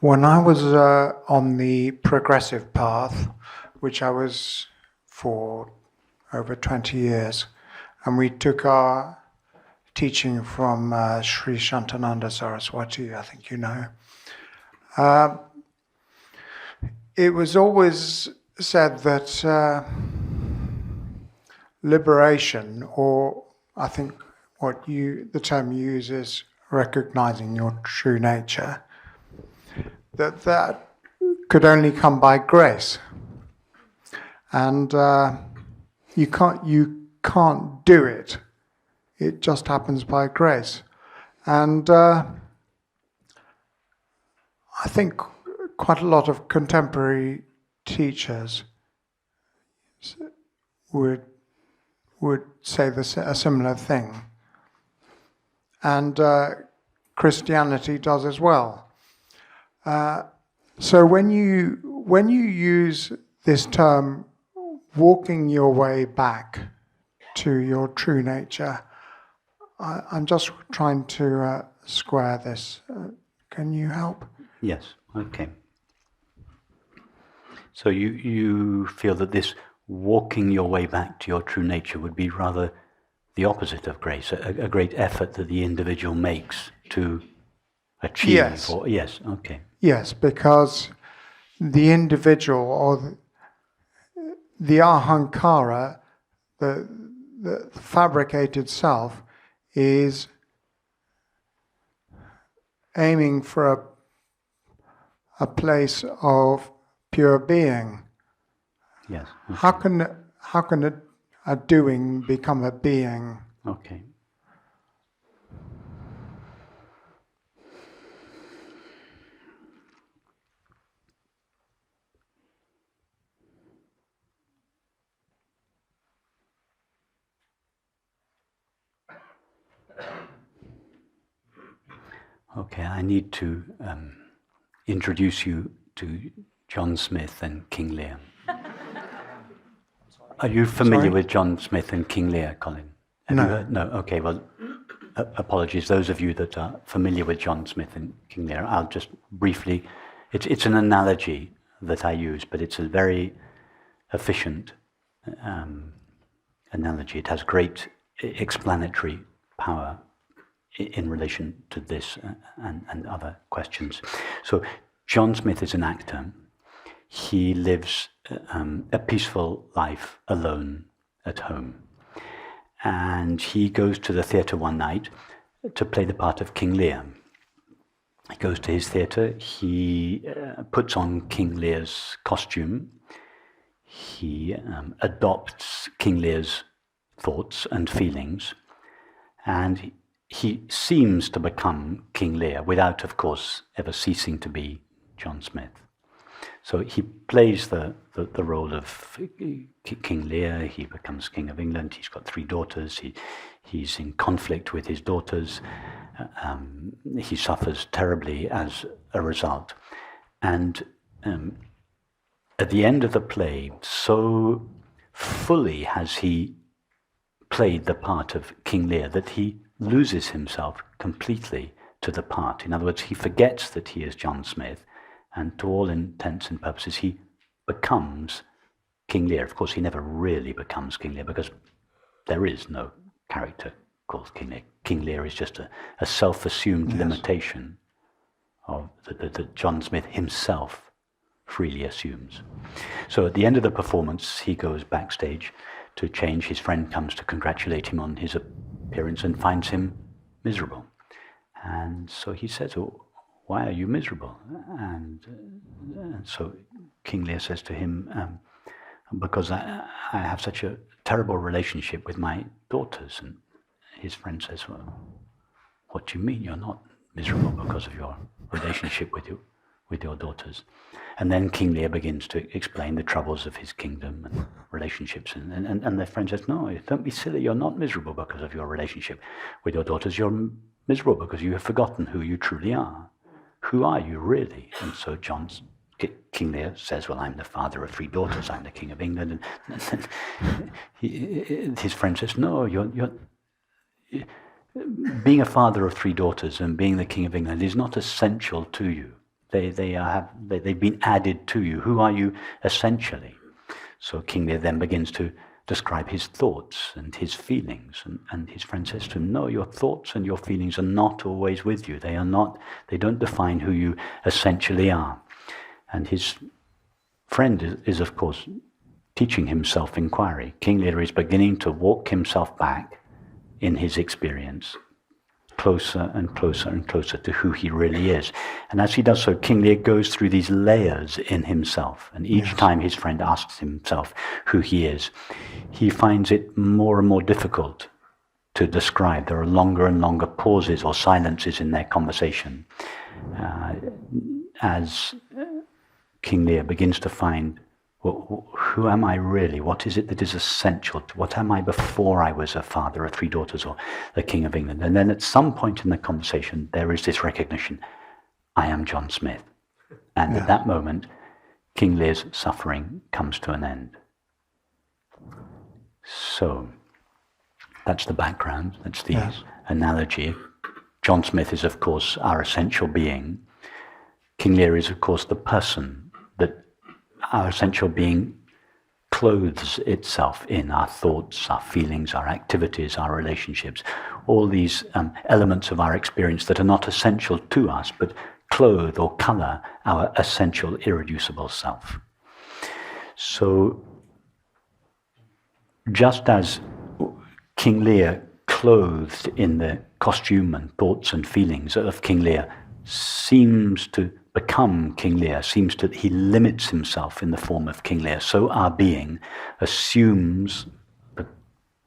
When I was on the progressive path, which I was for over 20 years, and we took our teaching from Sri Shantananda Saraswati, I think you know, it was always said that liberation, or I think the term you use is recognizing your true nature, that could only come by grace, and you can't do it. It just happens by grace, and I think quite a lot of contemporary teachers would say a similar thing, and Christianity does as well. So when you use this term, walking your way back to your true nature, I'm just trying to square this. Can you help? Yes. Okay. So you feel that this walking your way back to your true nature would be rather the opposite of grace, a great effort that the individual makes to achieve? Yes. Yes, okay. Yes, because the individual, or the ahankara, the fabricated self, is aiming for a place of pure being. Yes. Okay. How can a doing become a being? Okay. Okay, I need to introduce you to John Smith and King Lear. Are you familiar with John Smith and King Lear, Colin? Have No. you heard? No. Okay. Well, apologies. Those of you that are familiar with John Smith and King Lear, I'll just briefly. It's an analogy that I use, but it's a very efficient analogy. It has great explanatory power in relation to this and other questions. So John Smith is an actor. He lives a peaceful life alone at home. And he goes to the theatre one night to play the part of King Lear. He goes to his theatre, he puts on King Lear's costume, he adopts King Lear's thoughts and feelings, and he seems to become King Lear without, of course, ever ceasing to be John Smith. So he plays the role of King Lear. He becomes King of England. He's got 3 daughters. He's in conflict with his daughters. He suffers terribly as a result. And at the end of the play, so fully has he played the part of King Lear that he loses himself completely to the part. In other words, he forgets that he is John Smith, and to all intents and purposes, he becomes King Lear. Of course, he never really becomes King Lear, because there is no character called King Lear. King Lear is just a self-assumed limitation of that John Smith himself freely assumes. So at the end of the performance, he goes backstage to change. His friend comes to congratulate him on his appearance and finds him miserable. And so he says, "Oh, why are you miserable?" And so King Lear says to him, "Because I have such a terrible relationship with my daughters." And his friend says, "Well, what do you mean you're not miserable because of your relationship with your daughters?" And then King Lear begins to explain the troubles of his kingdom and relationships. And their friend says, "No, don't be silly. You're not miserable because of your relationship with your daughters. You're miserable because you have forgotten who you truly are. Who are you really?" And so King Lear says, "Well, I'm the father of 3 daughters. I'm the King of England." And his friend says, "No, you're being a father of 3 daughters and being the King of England is not essential to you. They've been added to you. Who are you essentially? So King Lear then begins to describe his thoughts and his feelings, and his friend says to him, no, your thoughts and your feelings are not always with you. They don't define who you essentially are. And his friend is of course teaching him self-inquiry. King Lear is beginning to walk himself back in his experience, closer and closer and closer to who he really is. And as he does so, King Lear goes through these layers in himself. And each time his friend asks himself who he is, he finds it more and more difficult to describe. There are longer and longer pauses or silences in their conversation as King Lear begins to find, well, who am I really? What is it that is essential? What am I before I was a father of 3 daughters or the King of England? And then at some point in the conversation, there is this recognition, I am John Smith. And at that moment, King Lear's suffering comes to an end. So, that's the background, that's the analogy. John Smith is, of course, our essential being. King Lear is, of course, the person that our essential being clothes itself in: our thoughts, our feelings, our activities, our relationships, all these elements of our experience that are not essential to us, but clothe or colour our essential, irreducible self. So, just as King Lear, clothed in the costume and thoughts and feelings of King Lear, seems to become King Lear, he limits himself in the form of King Lear, so our being assumes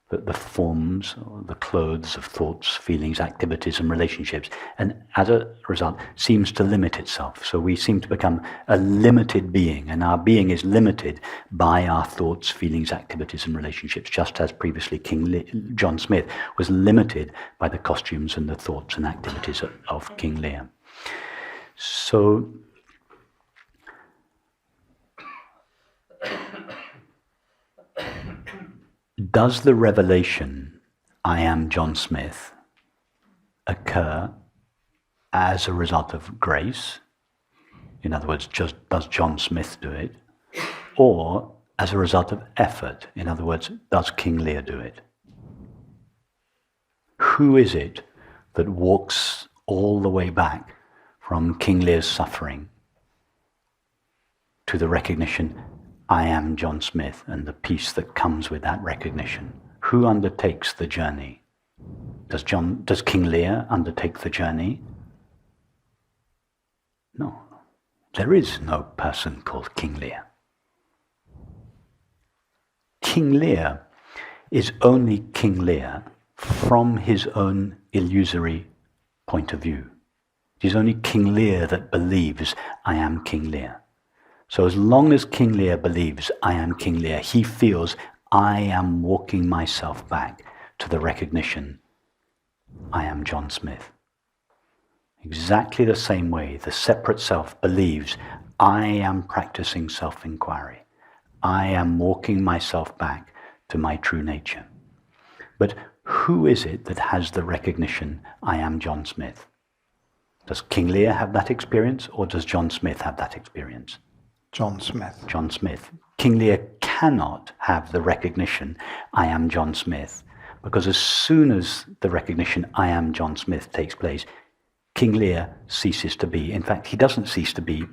the forms, or the clothes of thoughts, feelings, activities and relationships, and as a result seems to limit itself. So we seem to become a limited being, and our being is limited by our thoughts, feelings, activities and relationships, just as previously John Smith was limited by the costumes and the thoughts and activities of King Lear. So, does the revelation, I am John Smith, occur as a result of grace? In other words, just does John Smith do it? Or as a result of effort? In other words, does King Lear do it? Who is it that walks all the way back from King Lear's suffering to the recognition, I am John Smith, and the peace that comes with that recognition? Who undertakes the journey? Does King Lear undertake the journey? No. There is no person called King Lear. King Lear is only King Lear from his own illusory point of view. It is only King Lear that believes, I am King Lear. So as long as King Lear believes, I am King Lear, he feels, I am walking myself back to the recognition, I am John Smith. Exactly the same way the separate self believes, I am practicing self-inquiry. I am walking myself back to my true nature. But who is it that has the recognition, I am John Smith? Does King Lear have that experience, or does John Smith have that experience? John Smith. John Smith. King Lear cannot have the recognition, I am John Smith, because as soon as the recognition, I am John Smith, takes place, King Lear ceases to be. In fact, he doesn't cease to be.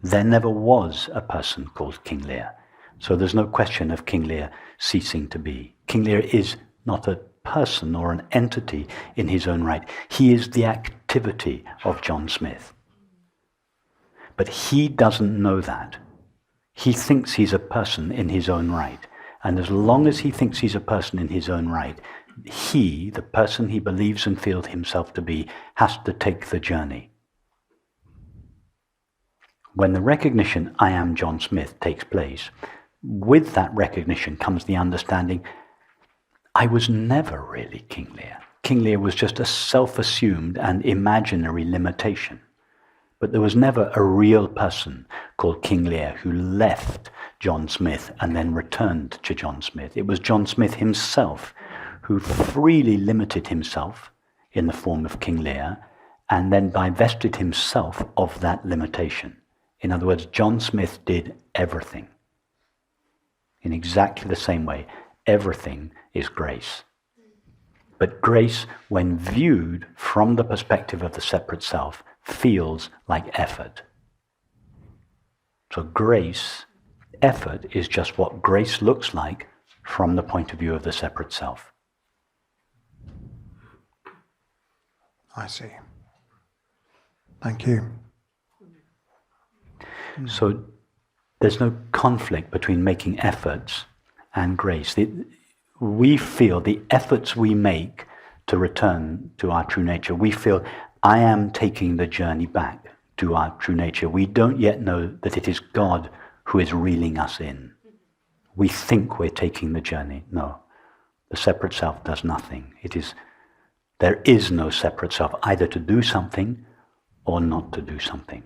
There never was a person called King Lear. So there's no question of King Lear ceasing to be. King Lear is not a person or an entity in his own right. He is the activity of John Smith. But he doesn't know that. He thinks he's a person in his own right. And as long as he thinks he's a person in his own right, he, the person he believes and feels himself to be, has to take the journey. When the recognition, I am John Smith, takes place, with that recognition comes the understanding, I was never really King Lear. King Lear was just a self-assumed and imaginary limitation. But there was never a real person called King Lear who left John Smith and then returned to John Smith. It was John Smith himself who freely limited himself in the form of King Lear and then divested himself of that limitation. In other words, John Smith did everything. In exactly the same way, everything is grace. But grace, when viewed from the perspective of the separate self, feels like effort. So grace, effort, is just what grace looks like from the point of view of the separate self. I see. Thank you. So there's no conflict between making efforts and grace. We feel the efforts we make to return to our true nature, we feel, I am taking the journey back to our true nature. We don't yet know that it is God who is reeling us in. We think we're taking the journey. No, the separate self does nothing. There is no separate self, either to do something or not to do something.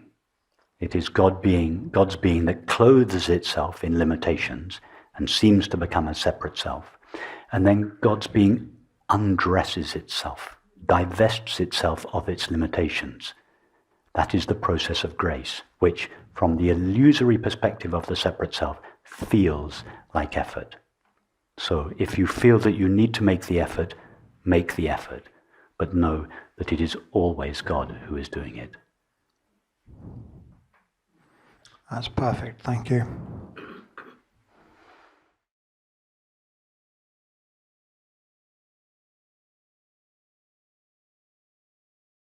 It is God's being that clothes itself in limitations and seems to become a separate self. And then God's being undresses itself, divests itself of its limitations. That is the process of grace, which, from the illusory perspective of the separate self, feels like effort. So if you feel that you need to make the effort, but know that it is always God who is doing it. That's perfect. Thank you.